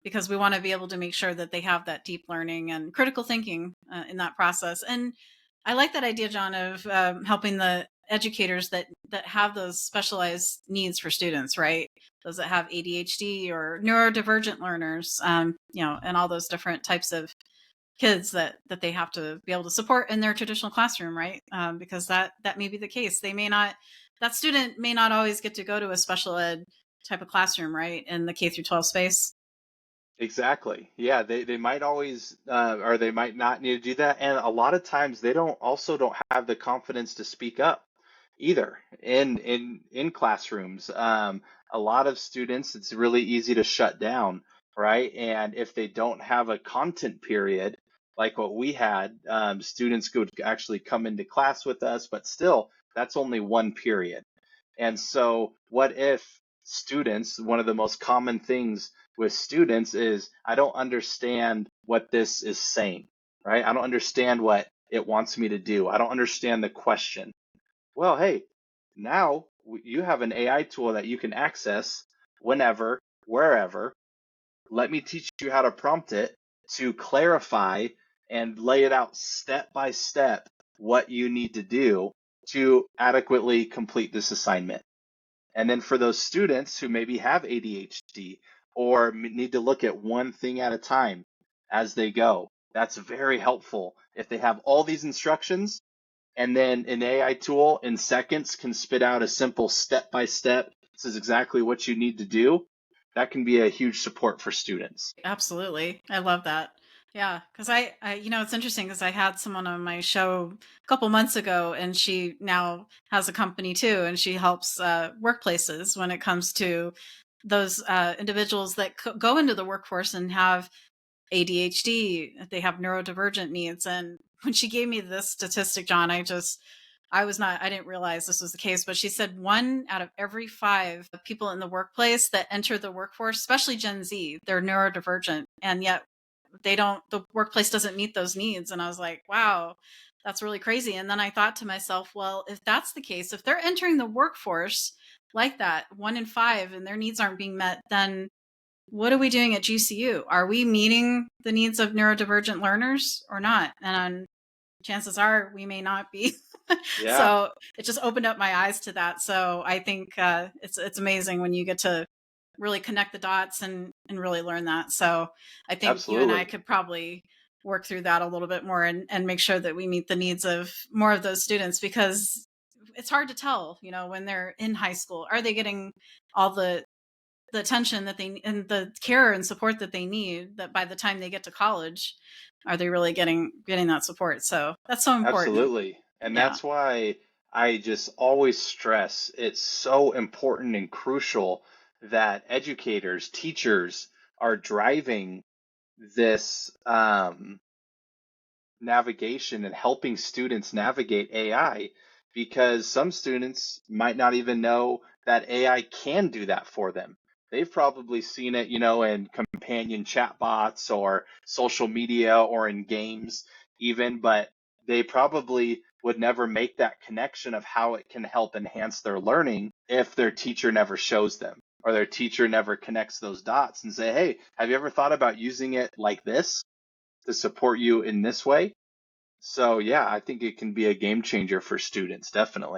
because we want to be able to make sure that they have that deep learning and critical thinking in that process. And I like that idea, John, of helping the educators that have those specialized needs for students, right? Those that have ADHD or neurodivergent learners, and all those different types of kids that they have to be able to support in their traditional classroom, right? Because that may be the case. That student may not always get to go to a special ed type of classroom, right, in the K through 12 space. Exactly. Yeah, they might always or they might not need to do that. And a lot of times they don't have the confidence to speak up either in classrooms. A lot of students, it's really easy to shut down, right? And if they don't have a content period like what we had, students could actually come into class with us, but still, that's only one period. And so, what if students, one of the most common things with students is, I don't understand what this is saying, right? I don't understand what it wants me to do. I don't understand the question. Well, hey, now you have an AI tool that you can access whenever, wherever. Let me teach you how to prompt it to clarify and lay it out step by step what you need to do to adequately complete this assignment. And then for those students who maybe have ADHD or need to look at one thing at a time as they go, that's very helpful. If they have all these instructions and then an AI tool in seconds can spit out a simple step by step, this is exactly what you need to do, that can be a huge support for students. Absolutely. I love that. Yeah, because it's interesting because I had someone on my show a couple months ago, and she now has a company too, and she helps workplaces when it comes to those individuals that go into the workforce and have ADHD, they have neurodivergent needs. And when she gave me this statistic, John, I didn't realize this was the case, but she said 1 out of every 5 people in the workplace that enter the workforce, especially Gen Z, they're neurodivergent. And yet the workplace doesn't meet those needs. And I was like, wow, that's really crazy. And then I thought to myself, well, if that's the case, if they're entering the workforce like that, 1 in 5, and their needs aren't being met, then what are we doing at GCU? Are we meeting the needs of neurodivergent learners or not? And chances are we may not be. Yeah, So it just opened up my eyes to that. So I think it's amazing when you get to really connect the dots and really learn that. So I think you and I absolutely. could probably work through that a little bit more and make sure that we meet the needs of more of those students, because it's hard to tell, when they're in high school, are they getting all the attention that they and the care and support that they need, that by the time they get to college, are they really getting that support? So that's so important. Absolutely. And Yeah. that's why I just always stress it's so important and crucial that educators, teachers are driving this navigation and helping students navigate AI because some students might not even know that AI can do that for them. They've probably seen it, in companion chatbots or social media or in games even, but they probably would never make that connection of how it can help enhance their learning if their teacher never shows them or their teacher never connects those dots and say, "Hey, have you ever thought about using it like this to support you in this way?" So yeah, I think it can be a game changer for students, definitely.